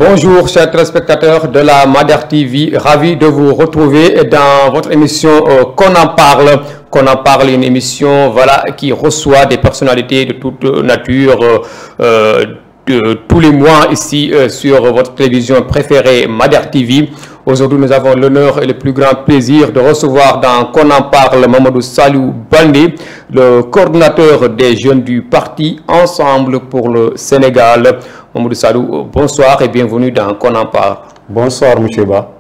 Bonjour chers téléspectateurs de la Madère TV, ravi de vous retrouver dans votre émission Qu'on en parle. Qu'on en parle, une émission voilà, qui reçoit des personnalités de toute nature de tous les mois ici sur votre télévision préférée Madère TV. Aujourd'hui, nous avons l'honneur et le plus grand plaisir de recevoir dans Qu'on en parle Mamadou Saliou Baldé, le coordinateur des jeunes du parti Ensemble pour le Sénégal. Mamadou Saliou, bonsoir et bienvenue dans Qu'on en parle. Bonsoir, M. Ba.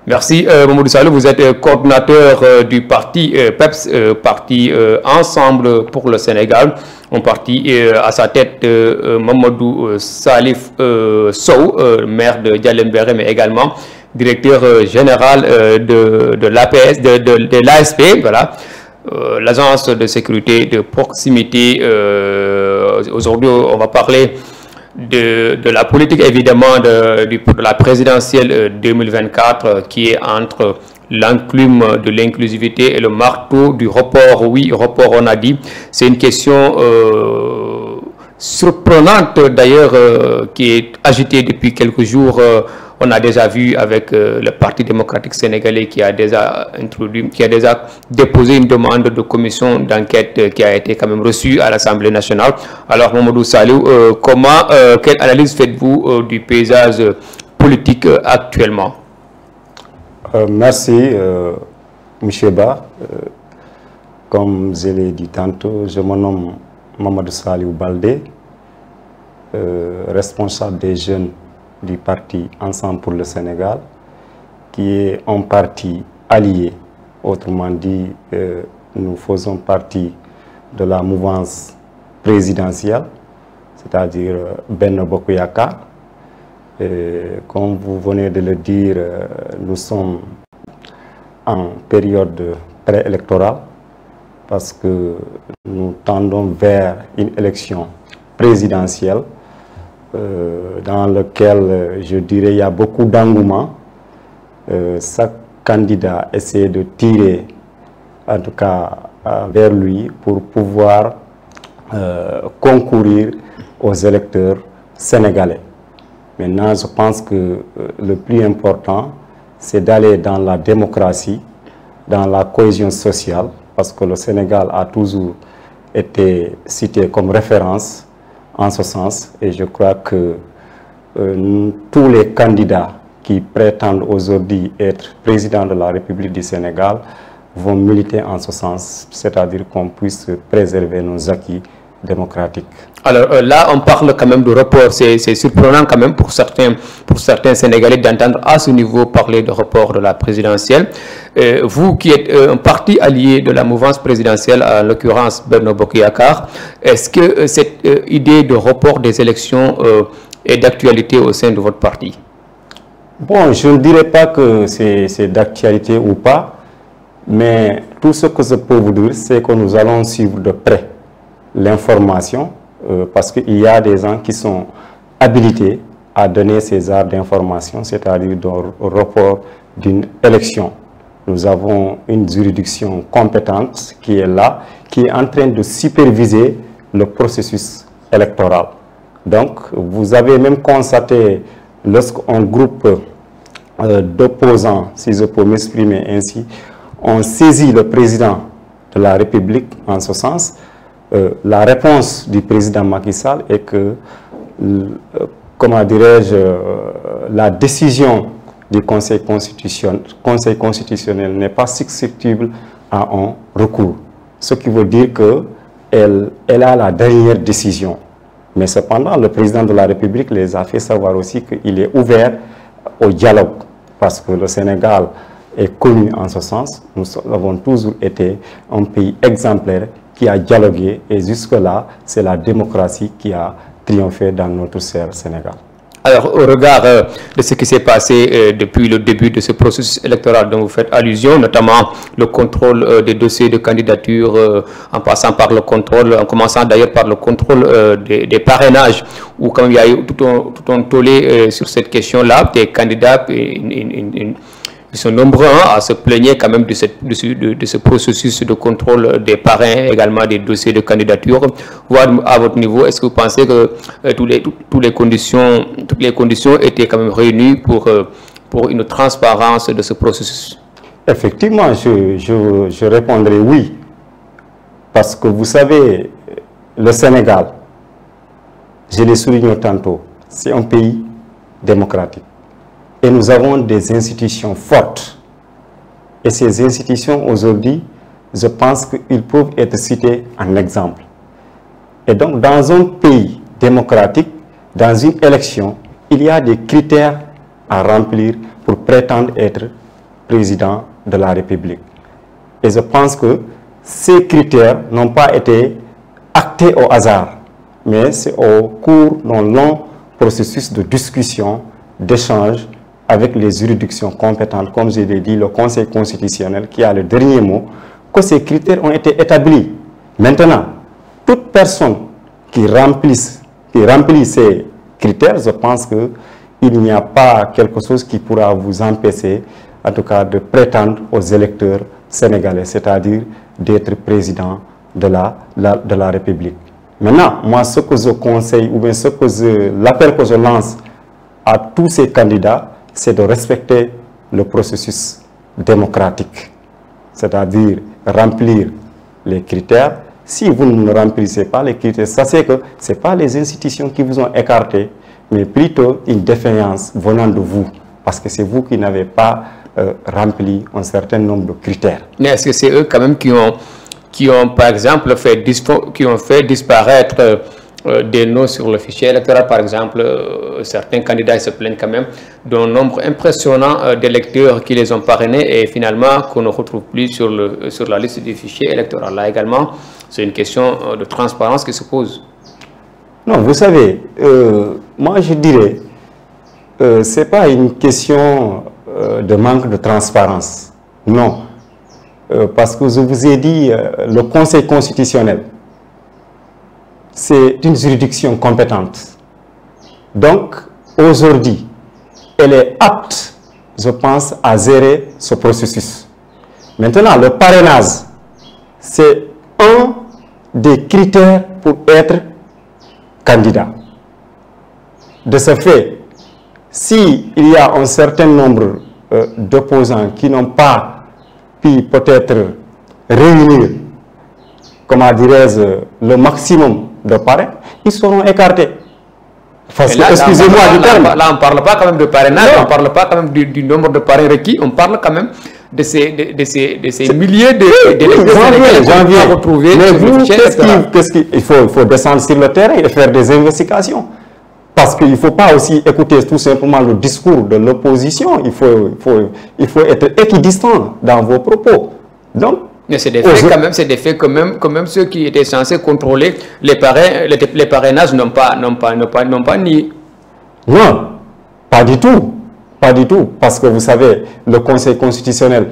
Merci, Mamadou Saliou. Vous êtes coordinateur du parti PEPS, parti Ensemble pour le Sénégal. Un parti à sa tête Mamadou Salif Sow, maire de Dialembéré, mais également directeur général de l'APS, de l'ASP, voilà, l'agence de sécurité de proximité. Aujourd'hui, on va parler de la politique évidemment de la présidentielle 2024 qui est entre l'enclume de l'inclusivité et le marteau du report. Oui, report, on a dit. C'est une question surprenante d'ailleurs qui est agitée depuis quelques jours. On a déjà vu avec le Parti démocratique sénégalais qui a déjà déposé une demande de commission d'enquête qui a été quand même reçue à l'Assemblée nationale. Alors Mamadou Saliou, quelle analyse faites-vous du paysage politique actuellement? Merci M. Ba. Comme je l'ai dit tantôt, je me nomme Mamadou Saliou Baldé, responsable des jeunes du parti Ensemble pour le Sénégal, qui est un parti allié. Autrement dit, nous faisons partie de la mouvance présidentielle, c'est-à-dire Benno Bokk Yakaar. Comme vous venez de le dire, nous sommes en période préélectorale parce que nous tendons vers une élection présidentielle dans laquelle, je dirais, il y a beaucoup d'engouement. Chaque candidat essaie de tirer, en tout cas, vers lui pour pouvoir concourir aux électeurs sénégalais. Maintenant, je pense que le plus important, c'est d'aller dans la démocratie, dans la cohésion sociale, parce que le Sénégal a toujours été cité comme référence en ce sens. Et je crois que tous les candidats qui prétendent aujourd'hui être président de la République du Sénégal vont militer en ce sens, c'est-à-dire qu'on puisse préserver nos acquis démocratiques. Alors là, on parle quand même de report. C'est surprenant quand même pour certains Sénégalais d'entendre à ce niveau parler de report de la présidentielle. Vous qui êtes un parti allié de la mouvance présidentielle, en l'occurrence Benno Bokk Yakaar, est-ce que cette idée de report des élections est d'actualité au sein de votre parti? Bon, je ne dirais pas que c'est d'actualité ou pas, mais tout ce que je peux vous dire, c'est que nous allons suivre de près l'information, parce qu'il y a des gens qui sont habilités à donner ces genres d'informations, c'est-à-dire de report d'une élection. Nous avons une juridiction compétente qui est là, qui est en train de superviser le processus électoral. Donc, vous avez même constaté, lorsqu'un groupe d'opposants, si je peux m'exprimer ainsi, ont saisi le président de la République en ce sens, la réponse du président Macky Sall est que, comment dirais-je, la décision du Conseil constitutionnel n'est pas susceptible à un recours. Ce qui veut dire qu'elle a la dernière décision. Mais cependant, le président de la République les a fait savoir aussi qu'il est ouvert au dialogue, parce que le Sénégal est connu en ce sens. Nous avons toujours été un pays exemplaire qui a dialogué, et jusque-là, c'est la démocratie qui a triomphé dans notre cher Sénégal. Alors, au regard de ce qui s'est passé depuis le début de ce processus électoral dont vous faites allusion, notamment le contrôle des dossiers de candidature, en passant par le contrôle, en commençant d'ailleurs par le contrôle des parrainages, où quand il y a eu tout un tollé sur cette question-là, des candidats, ils sont nombreux à se plaigner quand même de ce processus de contrôle des parrains, également des dossiers de candidature. À votre niveau, est-ce que vous pensez que toutes les conditions étaient quand même réunies pour une transparence de ce processus? Effectivement, je répondrai oui. Parce que vous savez, le Sénégal, je l'ai souligné tantôt, c'est un pays démocratique. Et nous avons des institutions fortes. Et ces institutions, aujourd'hui, je pense qu'ils peuvent être cités en exemple. Et donc, dans un pays démocratique, dans une élection, il y a des critères à remplir pour prétendre être président de la République. Et je pense que ces critères n'ont pas été actés au hasard, mais c'est au cours d'un long processus de discussion, d'échange avec les juridictions compétentes, comme je l'ai dit, le Conseil constitutionnel qui a le dernier mot, que ces critères ont été établis. Maintenant, toute personne qui remplit ces critères, je pense qu'il n'y a pas quelque chose qui pourra vous empêcher, en tout cas, de prétendre aux électeurs sénégalais, c'est-à-dire d'être président de la République. Maintenant, moi, ce que je conseille, ou bien l'appel que je lance à tous ces candidats, c'est de respecter le processus démocratique, c'est-à-dire remplir les critères. Si vous ne remplissez pas les critères, sachez que ce n'est pas les institutions qui vous ont écarté, mais plutôt une défaillance venant de vous, parce que c'est vous qui n'avez pas rempli un certain nombre de critères. Mais est-ce que c'est eux quand même qui ont par exemple fait disparaître des noms sur le fichier électoral? Par exemple, certains candidats se plaignent quand même d'un nombre impressionnant d'électeurs qui les ont parrainés et finalement qu'on ne retrouve plus sur la liste du fichier électoral. Là également, c'est une question de transparence qui se pose. Non, vous savez, moi je dirais, ce n'est pas une question de manque de transparence. Non. Parce que je vous ai dit, le Conseil constitutionnel, c'est une juridiction compétente. Donc, aujourd'hui, elle est apte, je pense, à gérer ce processus. Maintenant, le parrainage, c'est un des critères pour être candidat. De ce fait, s'il y a un certain nombre d'opposants qui n'ont pas pu peut-être réunir, comment dirais-je, le maximum de parrains, ils seront écartés. Excusez-moi du terme. Là, on ne parle pas quand même de parrainage, on ne parle pas quand même du nombre de parrains requis, on parle quand même de ces milliers d'électeurs qui vont retrouver. Mais vous, il faut descendre sur le terrain et faire des investigations. Parce qu'il ne faut pas aussi écouter tout simplement le discours de l'opposition. Il faut être équidistant dans vos propos. Donc, mais c'est des faits quand même, ceux qui étaient censés contrôler les parrainages n'ont pas nié. Non, pas du tout. Pas du tout. Parce que vous savez, le Conseil constitutionnel,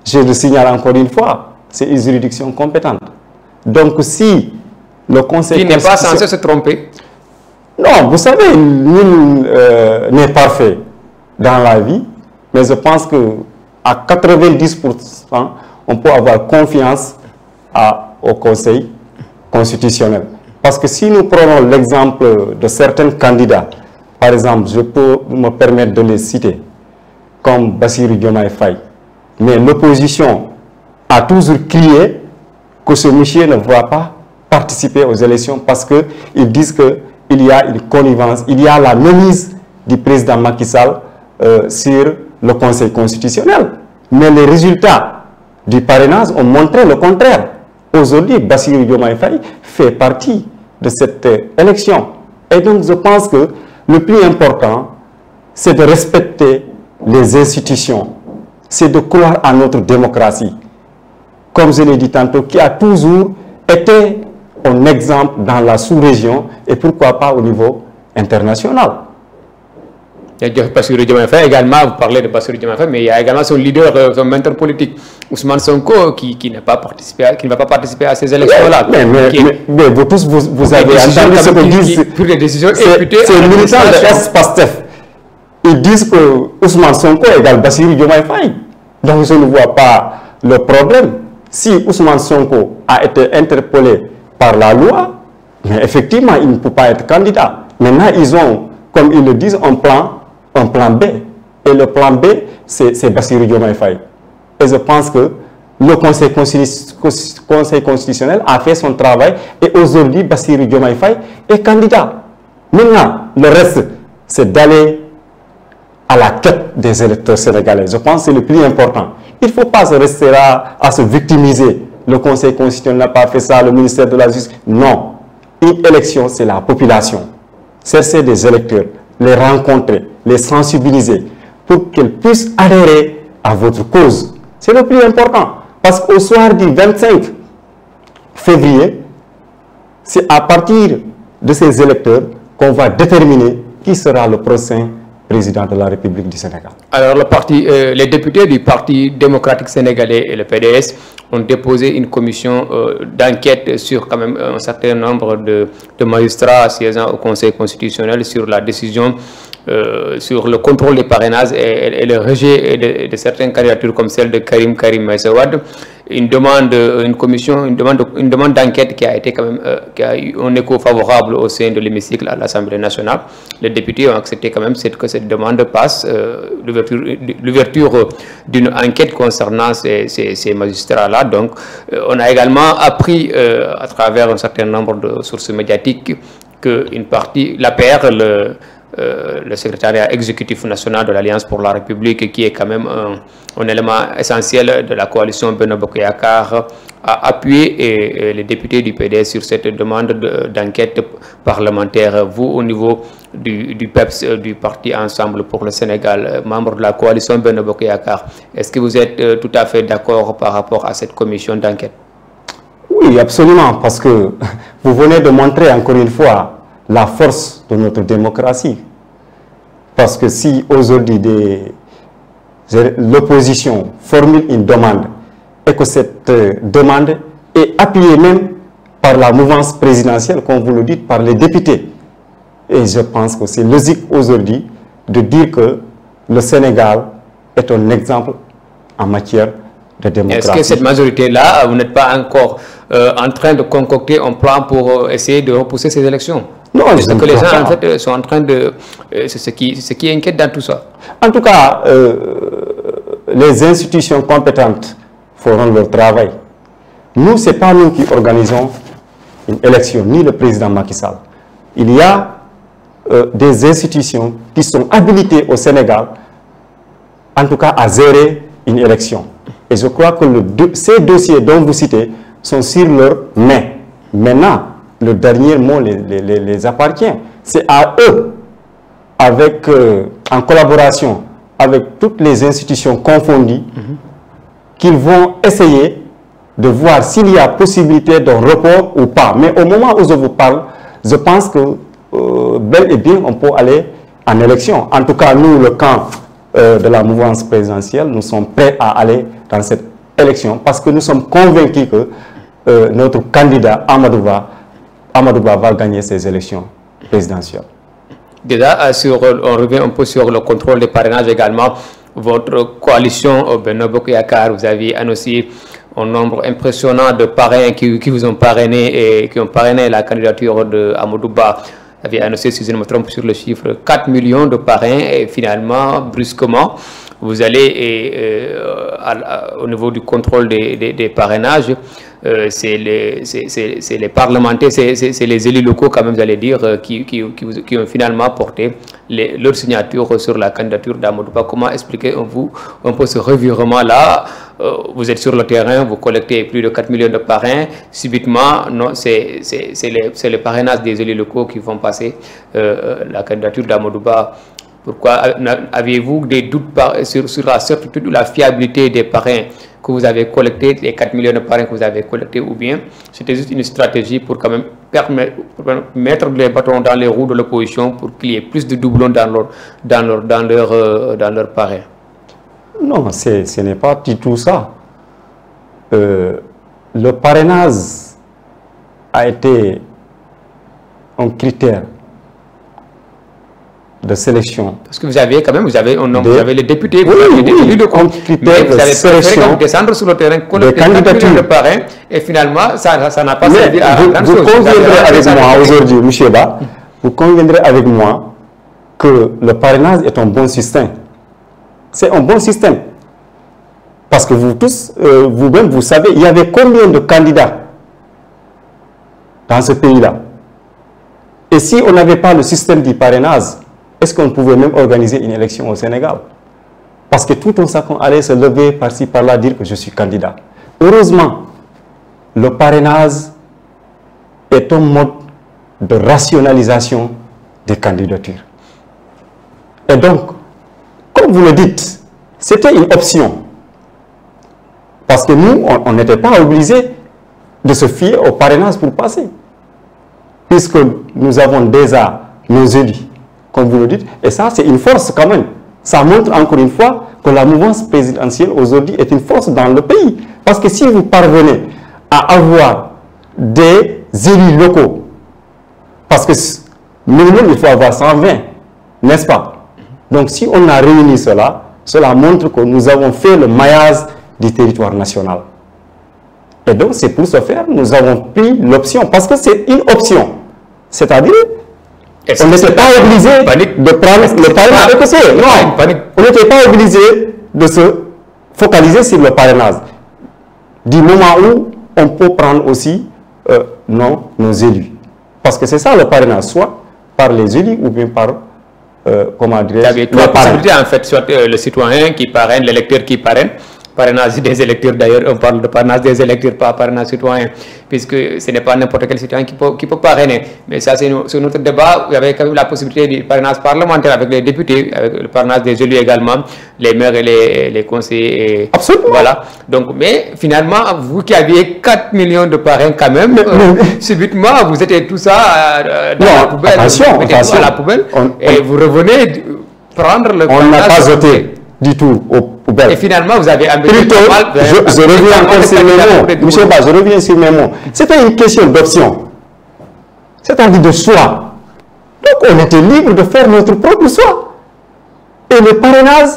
je le signale encore une fois, c'est une juridiction compétente. Donc si le Conseil qui n'est pas censé se tromper. Non, vous savez, nul n'est parfait dans la vie, mais je pense qu'à 90%, on peut avoir confiance au Conseil constitutionnel. Parce que si nous prenons l'exemple de certains candidats, par exemple, je peux me permettre de les citer, comme Bassirou Diomaye Faye, mais l'opposition a toujours crié que ce monsieur ne va pas participer aux élections parce qu'ils disent qu'il y a une connivence, il y a la mainmise du président Macky Sall sur le Conseil constitutionnel. Mais les résultats du parrainage ont montré le contraire. Aujourd'hui, Bassirou Diomaye Faye fait partie de cette élection. Et donc, je pense que le plus important, c'est de respecter les institutions, c'est de croire à notre démocratie. Comme je l'ai dit tantôt, qui a toujours été un exemple dans la sous-région et pourquoi pas au niveau international. Bassirou Diomaye Faye également, vous parlez de Bassirou Diomaye Faye, mais il y a également son leader, son mentor politique, Ousmane Sonko, qui ne va pas participer à ces élections-là. Mais vous tous, vous avez entendu ce que disent les décisions ces militants de S-Pastef. Ils disent que Ousmane Sonko égale Bassirou Diomaye Faye. Donc je ne vois pas le problème. Si Ousmane Sonko a été interpellé par la loi, mais effectivement, il ne peut pas être candidat. Maintenant, ils ont, comme ils le disent, un plan B. Et le plan B, c'est Bassirou Diomaye Faye. Et je pense que le Conseil constitutionnel a fait son travail et aujourd'hui, Bassirou Diomaye Faye est candidat. Maintenant, le reste, c'est d'aller à la quête des électeurs sénégalais. Je pense que c'est le plus important. Il ne faut pas se rester là à se victimiser. Le Conseil constitutionnel n'a pas fait ça, le ministère de la Justice. Non. Une élection, c'est la population. Chercher des électeurs, les rencontrer, les sensibiliser pour qu'ils puissent adhérer à votre cause. C'est le plus important. Parce qu'au soir du 25 février, c'est à partir de ces électeurs qu'on va déterminer qui sera le prochain président de la République du Sénégal. Alors, les députés du Parti démocratique sénégalais et le PDS ont déposé une commission d'enquête sur quand même un certain nombre de magistrats siégeant au Conseil constitutionnel sur la décision sur le contrôle des parrainages et le rejet de certaines candidatures comme celle de Karim Meïssa Wade. Une demande d'enquête qui a été quand même qui a eu un écho favorable au sein de l'hémicycle à l'Assemblée nationale. Les députés ont accepté quand même que cette demande passe, l'ouverture d'une enquête concernant ces magistrats-là. Donc, on a également appris à travers un certain nombre de sources médiatiques qu'une partie, l'APR, le secrétariat exécutif national de l'Alliance pour la République, qui est quand même un élément essentiel de la coalition Benno Bokk Yakaar, a appuyé les députés du PDS sur cette demande d'enquête parlementaire. Vous, au niveau du PEPS, du Parti Ensemble pour le Sénégal, membre de la coalition Benno Bokk Yakaar, est-ce que vous êtes tout à fait d'accord par rapport à cette commission d'enquête? Oui, absolument, parce que vous venez de montrer encore une fois la force de notre démocratie. Parce que si aujourd'hui l'opposition formule une demande et que cette demande est appuyée même par la mouvance présidentielle, comme vous le dites, par les députés, et je pense que c'est logique aujourd'hui de dire que le Sénégal est un exemple en matière de démocratie. Est-ce que cette majorité-là, vous n'êtes pas encore en train de concocter un plan pour essayer de repousser ces élections? Non, parce que les gens en fait sont en train de... C'est ce qui inquiète dans tout ça. En tout cas, les institutions compétentes feront leur travail. Nous, ce n'est pas nous qui organisons une élection, ni le président Macky Sall. Il y a des institutions qui sont habilitées au Sénégal, en tout cas à gérer une élection. Et je crois que ces dossiers dont vous citez sont sur leur main. Maintenant, le dernier mot les appartient. C'est à eux, en collaboration avec toutes les institutions confondues, qu'ils vont essayer de voir s'il y a possibilité de report ou pas. Mais au moment où je vous parle, je pense que bel et bien on peut aller en élection. En tout cas, nous, le camp de la mouvance présidentielle, nous sommes prêts à aller dans cette élection parce que nous sommes convaincus que notre candidat Amadou Ba va gagner ces élections présidentielles. Déjà, on revient un peu sur le contrôle des parrainages également. Votre coalition Benno Bokk Yakaar, vous avez annoncé un nombre impressionnant de parrains qui vous ont parrainé et qui ont parrainé la candidature d'Amadou Ba. Vous avez annoncé, si je ne me trompe sur le chiffre, 4 millions de parrains et finalement, brusquement, vous allez au niveau du contrôle des parrainages, c'est les parlementaires, c'est les élus locaux, quand même, vous allez dire, qui ont finalement porté leur signature sur la candidature d'Amadou Ba. Comment expliquez-vous un peu ce revirement-là? Vous êtes sur le terrain, vous collectez plus de 4 millions de parrains, subitement, c'est le parrainage des élus locaux qui vont passer la candidature d'Amadou Ba. Pourquoi aviez-vous des doutes sur la certitude ou la fiabilité des parrains que vous avez collectés, les 4 millions de parrains que vous avez collectés, ou bien c'était juste une stratégie pour quand même mettre les bâtons dans les roues de l'opposition pour qu'il y ait plus de doublons dans leur parrain? Non, ce n'est pas du tout ça. Le parrainage a été un critère de sélection. Parce que vous avez quand même, vous avez les députés, vous avez des élus de compte, mais vous avez préféré descendre sur le terrain, collecter 4 millions de parrains, et finalement, ça n'a pas servi à grand chose. Vous conviendrez avec moi aujourd'hui, M. Ba, vous conviendrez avec moi que le parrainage est un bon système. C'est un bon système. Parce que vous tous, vous-même, vous savez, il y avait combien de candidats dans ce pays-là. Et si on n'avait pas le système du parrainage, est-ce qu'on pouvait même organiser une élection au Sénégal? Parce que tout un chacun allait se lever par-ci, par-là, dire que je suis candidat. Heureusement, le parrainage est un mode de rationalisation des candidatures. Et donc, comme vous le dites, c'était une option. Parce que nous, on n'était pas obligés de se fier au parrainage pour passer. Puisque nous avons déjà nos élus, comme vous le dites, et ça, c'est une force quand même. Ça montre encore une fois que la mouvance présidentielle aujourd'hui est une force dans le pays. Parce que si vous parvenez à avoir des élus locaux, parce que minimum, il faut avoir 120, n'est-ce pas? Donc, si on a réuni cela, cela montre que nous avons fait le maillage du territoire national. Et donc, c'est pour ce faire, nous avons pris l'option, parce que c'est une option. C'est-à-dire, on n'était pas obligé de prendre le parrainage. Non, on n'était pas obligé de se focaliser sur le parrainage. Du moment où on peut prendre aussi nos élus. Parce que c'est ça le parrainage, soit par les élus ou bien par, comment dire, il y avait trois possibilités en fait, soit le citoyen qui parraine, l'électeur qui parraine. Parrainage des électeurs, d'ailleurs, on parle de parrainage des électeurs, pas parrainage citoyen, puisque ce n'est pas n'importe quel citoyen qui peut parrainer. Mais ça, c'est notre débat. Il y avait quand même la possibilité du parrainage parlementaire avec les députés, avec le parrainage des élus également, les maires et les conseillers. Absolument. Voilà. Donc, mais finalement, vous qui aviez 4 millions de parrains quand même, subitement, vous étiez tout ça dans la poubelle. Attention, à la poubelle, et vous revenez prendre le parrainage. On n'a pas voté du tout aux poubelles. Et finalement, vous avez amené plutôt, je reviens encore sur mes mots. Monsieur Ba, je reviens sur mes mots. C'était une question d'option. C'est-à-dire de choix. Donc, on était libre de faire notre propre choix. Et le parrainage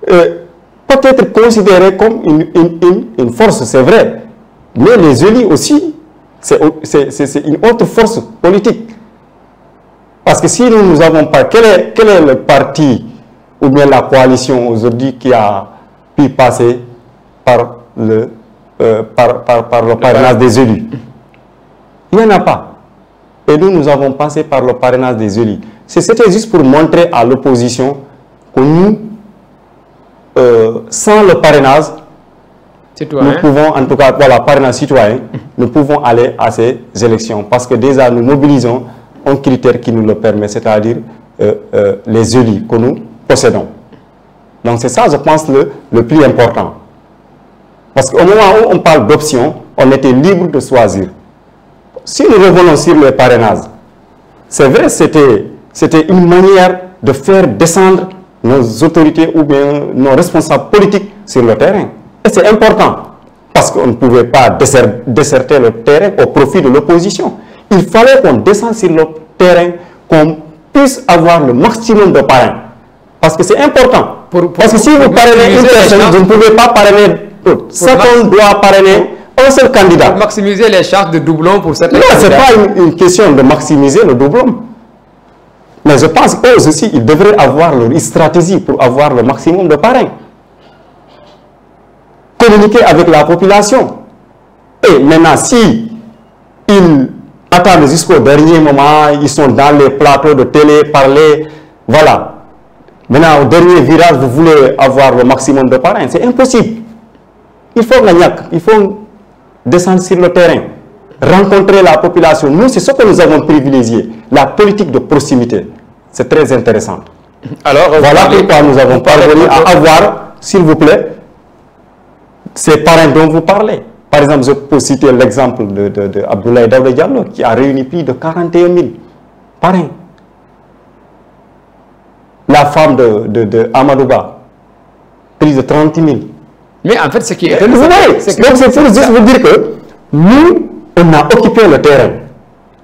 peut être considéré comme une force, c'est vrai. Mais les élus aussi, c'est une autre force politique. Parce que si nous n'avons pas... Quel est le parti ou bien la coalition aujourd'hui qui a pu passer par le parrainage des élus? Il n'y en a pas. Et nous avons passé par le parrainage des élus. C'était juste pour montrer à l'opposition que nous, sans le parrainage, nous pouvons, en tout cas, voilà, parrainage citoyen, nous pouvons aller à ces élections. Parce que déjà, nous mobilisons un critère qui nous le permet, c'est-à-dire les élus que nous possédons. Donc c'est ça, je pense, le plus important. Parce qu'au moment où on parle d'option, on était libre de choisir. Si nous revenons sur le parrainage, c'est vrai, c'était une manière de faire descendre nos autorités ou bien nos responsables politiques sur le terrain. Et c'est important, parce qu'on ne pouvait pas déserter le terrain au profit de l'opposition. Il fallait qu'on descende sur le terrain, qu'on puisse avoir le maximum de parrains. Parce que c'est important. Parce que si vous parrainez une personne, vous ne pouvez pas parrainer d'autres. Chacun doit parrainer un seul candidat. Pour maximiser les chances de doublon pour certains candidats. Non, ce n'est pas une question de maximiser le doublon. Mais je pense qu'eux aussi, ils devraient avoir leur stratégie pour avoir le maximum de parrains. Communiquer avec la population. Et maintenant, si ils attendent jusqu'au dernier moment, ils sont dans les plateaux de télé, parler, voilà. Maintenant, au dernier virage, vous voulez avoir le maximum de parrains. C'est impossible. Il faut gagner, il faut descendre sur le terrain, rencontrer la population. Nous, c'est ce que nous avons privilégié, la politique de proximité. C'est très intéressant. Alors, voilà pourquoi nous avons parvenu à avoir, s'il vous plaît, ces parrains dont vous parlez. Par exemple, je peux citer l'exemple de Abdoulaye Daouda Diallo, qui a réuni plus de 41 000 parrains. La femme de Amadouba, plus de 30 000. Mais en fait, ce qui est... Vous voyez, c'est pour juste vous dire que nous, on a occupé le terrain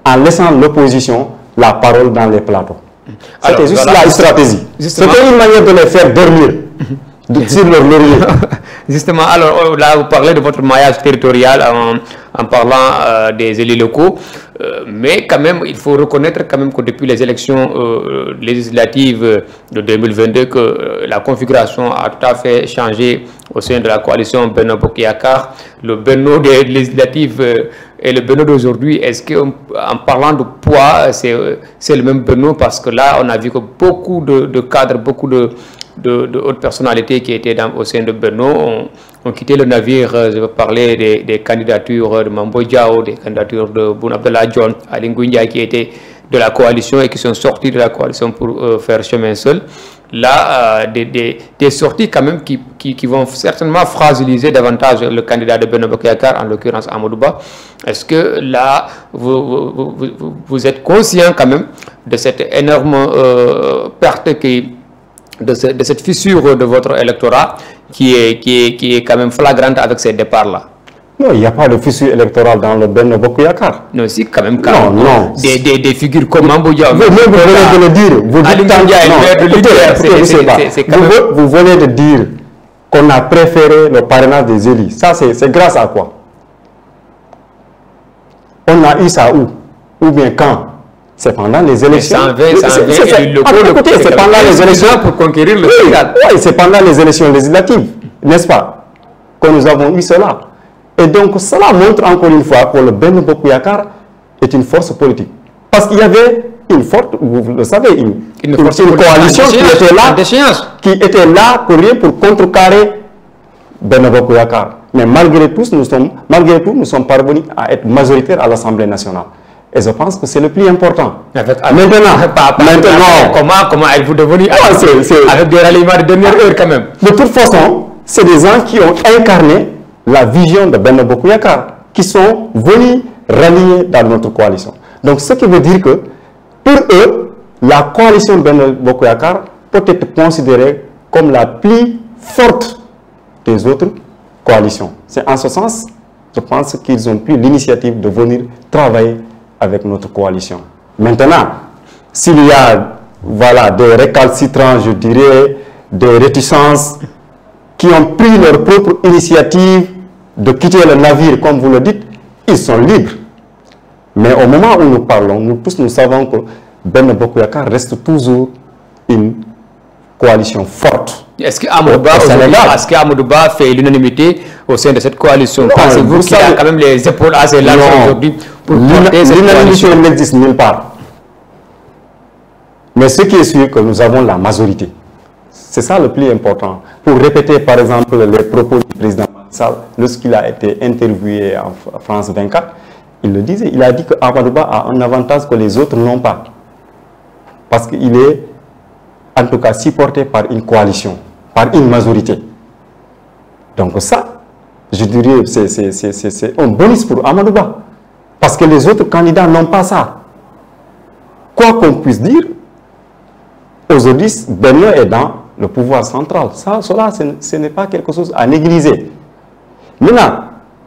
en laissant l'opposition la parole dans les plateaux. C'était juste là une stratégie. C'était une manière de les faire dormir sur leur laurier. Justement, alors là, vous parlez de votre maillage territorial en parlant des élus locaux, mais quand même, il faut reconnaître quand même que depuis les élections législatives de 2022, que la configuration a tout à fait changé au sein de la coalition Benno Bokk Yakaar. Le Benno des législatives et le Benno d'aujourd'hui, est-ce qu'en parlant de poids, c'est le même Benno? Parce que là, on a vu que beaucoup de cadres, beaucoup de hautes personnalités qui étaient au sein de Benno ont quitté le navire. Je veux parler des candidatures de Mambo Diao, des candidatures de Boun Abdallah Dionne, Aly Ngouille Ndiaye qui étaient de la coalition et qui sont sortis de la coalition pour faire chemin seul. Là, des sorties quand même qui vont certainement fragiliser davantage le candidat de Benno Bokk Yakaar, en l'occurrence Amadou Ba. Est-ce que là, vous êtes conscient quand même de cette énorme perte de cette fissure de votre électorat qui est quand même flagrante avec ces départs-là? Non, il n'y a pas de fissure électorale dans le Benno Bokk Yakaar. Non, si, quand même. Non. Des figures comme Mambo Diao. Vous venez de le dire. Vous venez de dire qu'on a préféré le parrainage des élus. Ça, c'est grâce à quoi? On a eu ça où? Ou bien quand? C'est pendant les élections. C'est pendant les élections pour conquérir le Sénégal. Oui, c'est pendant les élections législatives, n'est-ce pas, que nous avons eu cela. Et donc, cela montre encore une fois que le Benno Bokk Yakaar est une force politique. Parce qu'il y avait une forte, vous le savez, une coalition qui était là pour rien, pour contrecarrer Benno Bokk Yakaar. Mais malgré tout, nous sommes parvenus à être majoritaires à l'Assemblée nationale. Et je pense que c'est le plus important. Comment êtes-vous devenu avec des ralliements de dernière heure quand même? De toute façon, c'est des gens qui ont incarné la vision de Benno Bokk Yakaar, qui sont venus rallier dans notre coalition. Donc, ce qui veut dire que, pour eux, la coalition Benno Bokk Yakaar peut être considérée comme la plus forte des autres coalitions. C'est en ce sens, je pense qu'ils ont pris l'initiative de venir travailler avec notre coalition. Maintenant, s'il y a des récalcitrants, je dirais, des réticences qui ont pris leur propre initiative de quitter le navire, comme vous le dites, ils sont libres. Mais au moment où nous parlons, nous tous nous savons que Benno Bokk Yakaar reste toujours une coalition forte. Est-ce qu'Amadou Ba fait l'unanimité au sein de cette coalition? Pensez-vous qu'il a quand même les épaules assez larges aujourd'hui pour porter cette coalition? L'unanimité n'existe nulle part. Mais ce qui est sûr, que nous avons la majorité. C'est ça le plus important. Pour répéter par exemple les propos du président Macky Sall, lorsqu'il a été interviewé en France 24, il le disait, il a dit que Amadou Ba a un avantage que les autres n'ont pas. Parce qu'il est en tout cas supporté par une coalition, par une majorité. Donc ça, je dirais, c'est un bonus pour Amadou Ba. Parce que les autres candidats n'ont pas ça. Quoi qu'on puisse dire, aujourd'hui, Benno est dans le pouvoir central. Cela, ce n'est pas quelque chose à négliger. Maintenant,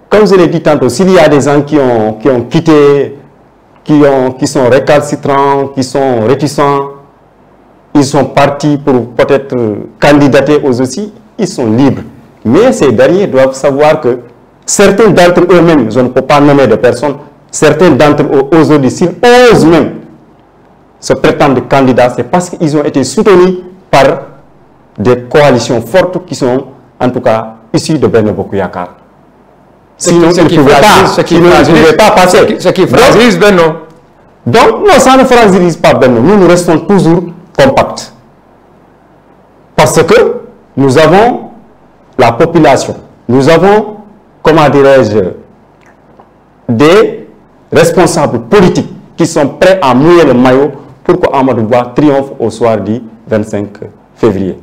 comme je l'ai dit tantôt, s'il y a des gens qui ont quitté, qui sont récalcitrants, qui sont réticents, ils sont partis pour peut-être candidater aux aussi, ils sont libres. Mais ces derniers doivent savoir que certains d'entre eux-mêmes, je ne peux pas nommer de personnes, certains d'entre eux aujourd'hui, s'ils osent même se prétendre candidats, c'est parce qu'ils ont été soutenus par des coalitions fortes qui sont en tout cas issues de Benno Bokk Yakaar. Sinon, ils ne pouvaient pas passer. Ce qui fragilise Benno. Donc, non, ça ne fragilise pas Benno. Nous restons toujours compacts. Parce que nous avons la population. Nous avons, comment dirais-je, des responsables politiques qui sont prêts à mouiller le maillot pour que Amadou Ba triomphe au soir du 25 février.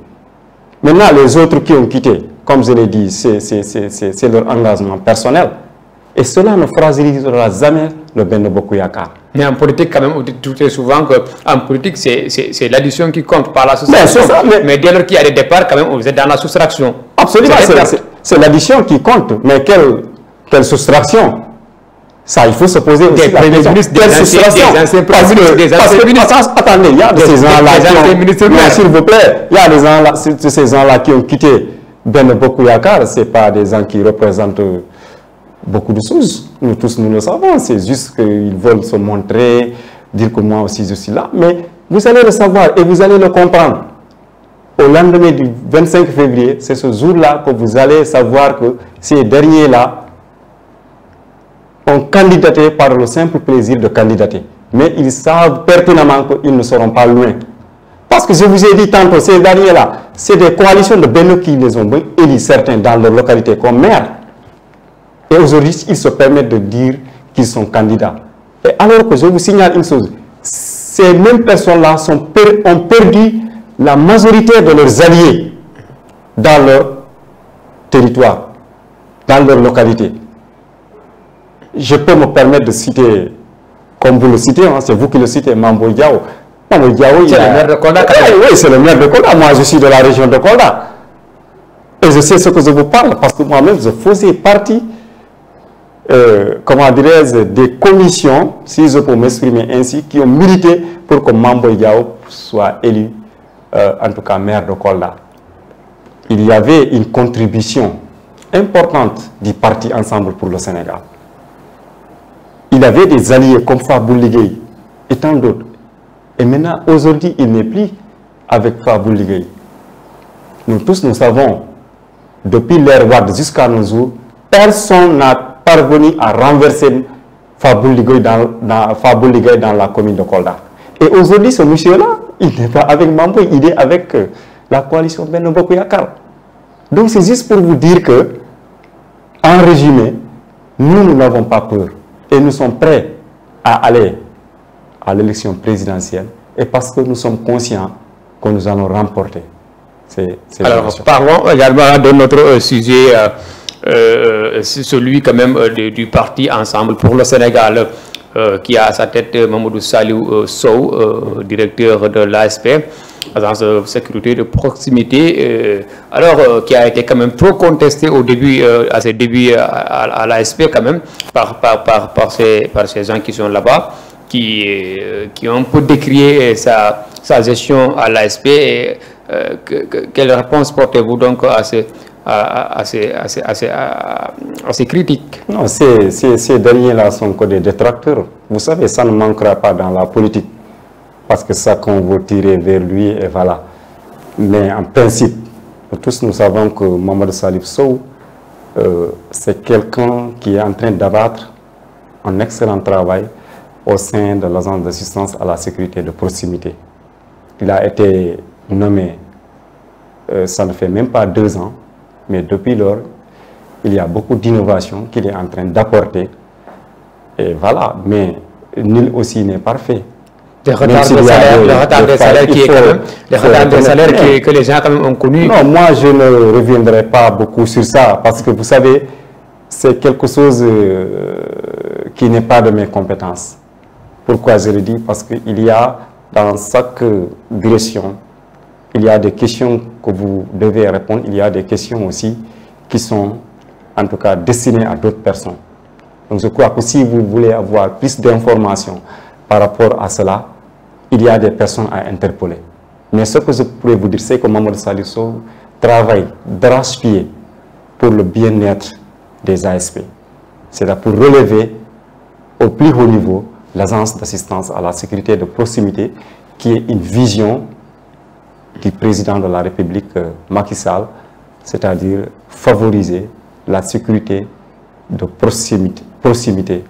Maintenant, les autres qui ont quitté, comme je l'ai dit, c'est leur engagement personnel. Et cela ne fragilisera jamais le Benno Bokk Yakaar. Mais en politique, quand même, on dit tout très souvent qu'en politique, c'est l'addition qui compte, par la soustraction. Mais dès lors qu'il y a des départs, quand même, vous êtes dans la soustraction. Absolument, c'est l'addition qui compte. Mais quelle soustraction? Ça, il faut se poser aussi la question. Attendez, il y a de ces gens-là s'il vous plaît, il y a de ces gens-là qui ont quitté Ben Bokk Yakaar. Ce n'est pas des gens qui représentent beaucoup de choses. Nous tous, nous le savons. C'est juste qu'ils veulent se montrer, dire que moi aussi je suis là. Mais vous allez le savoir et vous allez le comprendre. Au lendemain du 25 février, c'est ce jour-là que vous allez savoir que ces derniers-là ont candidaté par le simple plaisir de candidater. Mais ils savent pertinemment qu'ils ne seront pas loin. Parce que je vous ai dit tantôt, ces derniers-là, c'est des coalitions de Benno qui les ont élus, certains dans leur localité comme maire. Et aujourd'hui, ils se permettent de dire qu'ils sont candidats. Et alors que je vous signale une chose, ces mêmes personnes-là ont perdu la majorité de leurs alliés dans leur territoire, dans leur localité. Je peux me permettre de citer, comme vous le citez, hein, c'est vous qui le citez, Mambo Diao. Mambo Diao, c'est le maire de Kolda. Oui, c'est le maire de Kolda. Moi, je suis de la région de Kolda. Et je sais ce que je vous parle, parce que moi-même, je faisais partie, comment dirais-je, des commissions, si je peux m'exprimer ainsi, qui ont milité pour que Mambo Diao soit élu, en tout cas maire de Kolda. Il y avait une contribution importante du parti Ensemble pour le Sénégal. Il avait des alliés comme Fabou Ligueye et tant d'autres. Et maintenant, aujourd'hui, il n'est plus avec Fabou Ligueye. Nous tous, nous savons, depuis l'ère Wade jusqu'à nos jours, personne n'a parvenu à renverser Fabou Ligueye dans la commune de Kolda. Et aujourd'hui, ce monsieur-là, il n'est pas avec Mambo, il est avec la coalition Ben Bokk Yakaar. Donc c'est juste pour vous dire que, en résumé, nous n'avons pas peur. Et nous sommes prêts à aller à l'élection présidentielle. Et parce que nous sommes conscients que nous allons remporter. Alors, parlons également de notre sujet, celui quand même du parti Ensemble pour le Sénégal, qui a à sa tête Mamadou Salihou Sow, directeur de l'ASP, agence de sécurité de proximité, qui a été quand même trop contesté au début, à ses débuts à l'ASP quand même, par ces gens qui sont là-bas, qui ont un peu décrié sa gestion à l'ASP. Quelle réponse portez-vous donc à ces critiques? Non, ces derniers-là sont que des détracteurs. Vous savez, ça ne manquera pas dans la politique. Parce que ça qu'on veut tirer vers lui, et voilà. Mais en principe, tous nous savons que Mamadou Salihou Sow, c'est quelqu'un qui est en train d'abattre un excellent travail au sein de l'agence d'assistance à la sécurité de proximité. Il a été nommé, ça ne fait même pas 2 ans, mais depuis lors, il y a beaucoup d'innovations qu'il est en train d'apporter. Et voilà, mais nul aussi n'est parfait. Le retard des salaires que les gens quand même ont connu. Non, moi je ne reviendrai pas beaucoup sur ça parce que vous savez, c'est quelque chose qui n'est pas de mes compétences. Pourquoi je le dis? Parce qu'il y a dans chaque direction, il y a des questions que vous devez répondre, il y a des questions aussi qui sont en tout cas destinées à d'autres personnes. Donc je crois que si vous voulez avoir plus d'informations par rapport à cela, il y a des personnes à interpeller. Mais ce que je pourrais vous dire, c'est que Mamadou Salihou Sow travaille d'arrache-pied pour le bien-être des ASP. C'est là pour relever au plus haut niveau l'agence d'assistance à la sécurité de proximité, qui est une vision du président de la République, Macky Sall, c'est-à-dire favoriser la sécurité de proximité.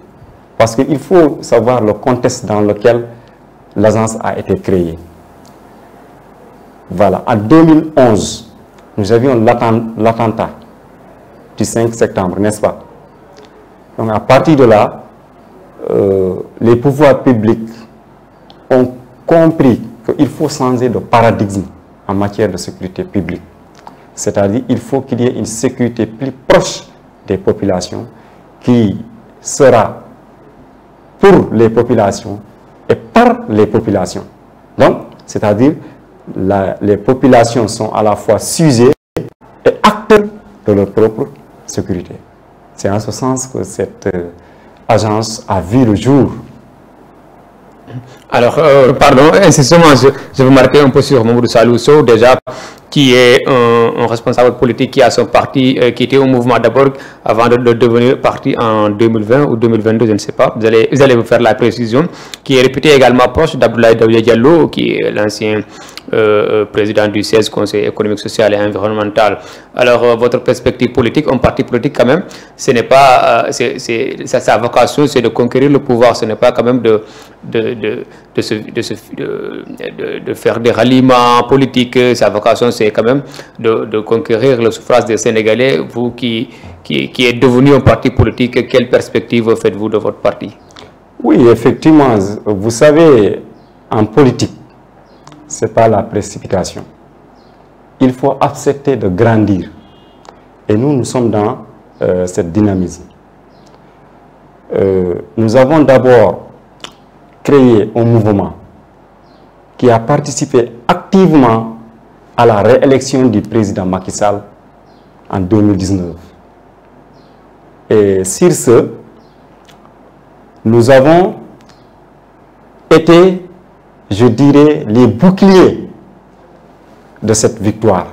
Parce qu'il faut savoir le contexte dans lequel l'agence a été créée. Voilà, en 2011, nous avions l'attentat du 5 septembre, n'est-ce pas? Donc à partir de là, les pouvoirs publics ont compris qu'il faut changer de paradigme en matière de sécurité publique. C'est-à-dire qu'il faut qu'il y ait une sécurité plus proche des populations qui sera pour les populations et par les populations. Donc, c'est-à-dire les populations sont à la fois sujets et acteurs de leur propre sécurité. C'est en ce sens que cette agence a vu le jour. Alors, pardon, insistement, je veux marquer un peu sur Mamadou Salou Sow, déjà, qui est un responsable politique qui a son parti, qui était au mouvement d'abord avant de devenir parti en 2020 ou 2022, je ne sais pas. Vous allez vous faire la précision, qui est réputé également proche d'Abdoulaye Daouda Diallo, qui est l'ancien président du 16 Conseil économique, social et environnemental. Alors, votre perspective politique, un parti politique quand même, ce n'est pas, sa vocation, c'est de conquérir le pouvoir, ce n'est pas quand même de faire des ralliements politiques. Sa vocation, c'est quand même de conquérir le suffrage des Sénégalais. Vous qui êtes devenu un parti politique, quelle perspective faites-vous de votre parti? Oui, effectivement, vous savez, en politique, ce n'est pas la précipitation. Il faut accepter de grandir. Et nous sommes dans cette dynamisme. Nous avons d'abord créé un mouvement qui a participé activement à la réélection du président Macky Sall en 2019. Et sur ce, nous avons été, je dirais, les boucliers de cette victoire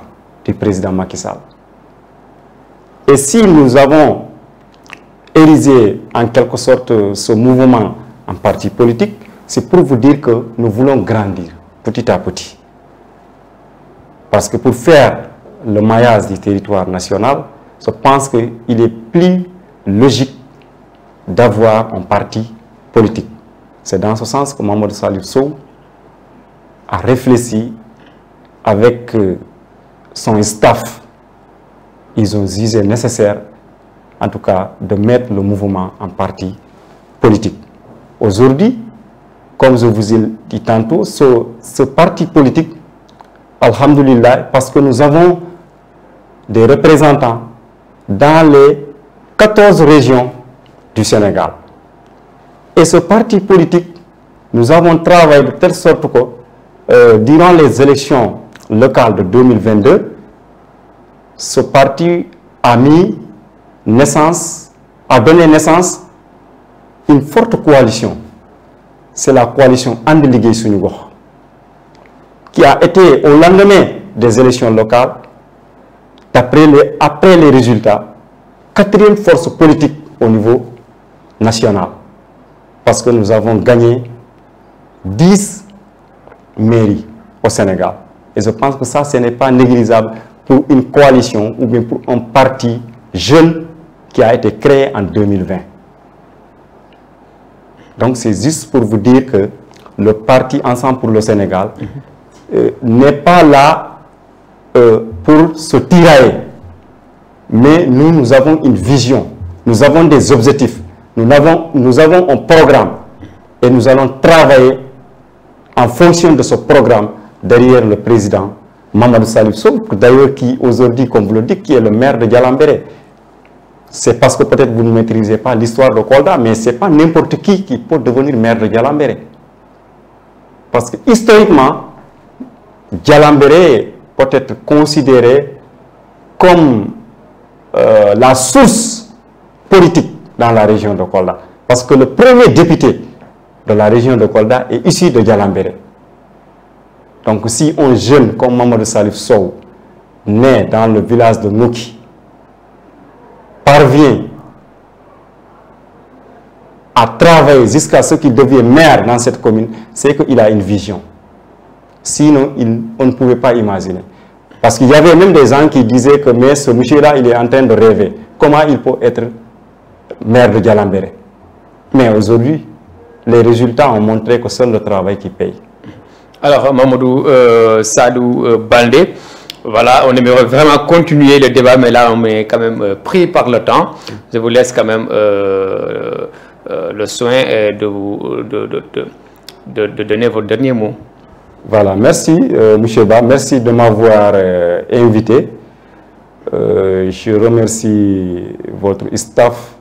du président Macky Sall. Et si nous avons érigé en quelque sorte ce mouvement en parti politique, c'est pour vous dire que nous voulons grandir petit à petit. Parce que pour faire le maillage du territoire national, je pense qu'il est plus logique d'avoir un parti politique. C'est dans ce sens que Mamadou Salif Sow a réfléchi avec son staff. Ils ont jugé nécessaire, en tout cas, de mettre le mouvement en parti politique. Aujourd'hui, comme je vous ai dit tantôt, ce parti politique, alhamdoulilah, parce que nous avons des représentants dans les 14 régions du Sénégal. Et ce parti politique, nous avons travaillé de telle sorte que, durant les élections locales de 2022, ce parti a donné naissance à une forte coalition. C'est la coalition And Liggéey Suñu Gox, qui a été au lendemain des élections locales, après les résultats, quatrième force politique au niveau national. Parce que nous avons gagné 10 mairies au Sénégal. Et je pense que ça, ce n'est pas négligeable pour une coalition ou bien pour un parti jeune qui a été créé en 2020. Donc c'est juste pour vous dire que le parti Ensemble pour le Sénégal n'est pas là pour se tirailler. Mais nous avons une vision, nous avons des objectifs, nous avons un programme et nous allons travailler en fonction de ce programme derrière le président Mamadou Salif Sow, d'ailleurs qui aujourd'hui, comme vous le dites, qui est le maire de Dialambéré. C'est parce que peut-être vous ne maîtrisez pas l'histoire de Kolda, mais ce n'est pas n'importe qui peut devenir maire de Dialambéré. Parce que historiquement, Dialambéré peut être considéré comme la source politique dans la région de Kolda. Parce que le premier député de la région de Kolda est issu de Dialambéré. Donc si un jeune comme Mamadou Salif Sow, né dans le village de Nouki, parvient à travailler jusqu'à ce qu'il devienne maire dans cette commune, c'est qu'il a une vision. Sinon, on ne pouvait pas imaginer. Parce qu'il y avait même des gens qui disaient que mais ce monsieur-là, il est en train de rêver. Comment il peut être maire de Dialambéré? Mais aujourd'hui, les résultats ont montré que seul le travail qui paye. Alors, Mamadou Salou Baldé, voilà, on aimerait vraiment continuer le débat, mais là, on est quand même pris par le temps. Je vous laisse quand même le soin de donner votre dernier mot. Voilà, merci M. Ba, merci de m'avoir invité. Je remercie votre staff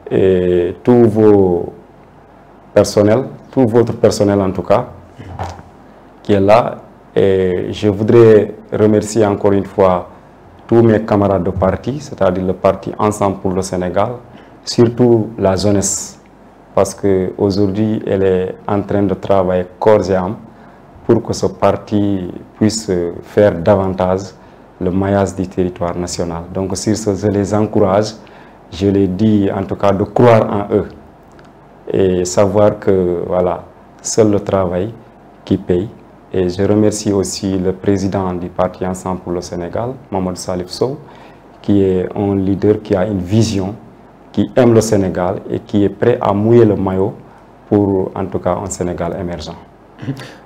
et tout votre personnel en tout cas, qui est là. Et je voudrais remercier encore une fois tous mes camarades de parti, c'est-à-dire le parti Ensemble pour le Sénégal, surtout la jeunesse, parce qu'aujourd'hui, elle est en train de travailler corps et âme pour que ce parti puisse faire davantage le maillage du territoire national. Donc sur ce, je les encourage, je les dis en tout cas de croire en eux et savoir que voilà, seul le travail qui paye. Et je remercie aussi le président du parti Ensemble pour le Sénégal, Mamadou Salif Sow, qui est un leader qui a une vision, qui aime le Sénégal et qui est prêt à mouiller le maillot pour en tout cas un Sénégal émergent.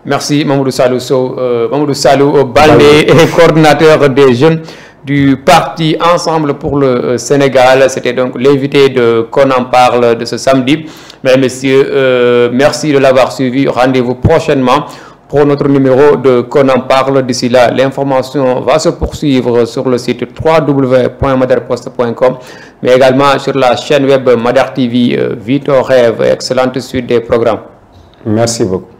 Merci Mamadou Salou Sow. Mamadou Salou Baldé, coordinateur des jeunes du parti Ensemble pour le Sénégal. C'était donc l'invité de Qu'on en parle de ce samedi. Mesdames et messieurs, merci de l'avoir suivi. Rendez-vous prochainement pour notre numéro de Qu'on en parle. D'ici là, l'information va se poursuivre sur le site www.madarpost.com, mais également sur la chaîne web Madar TV. Vite au rêve, excellente suite des programmes. Merci beaucoup.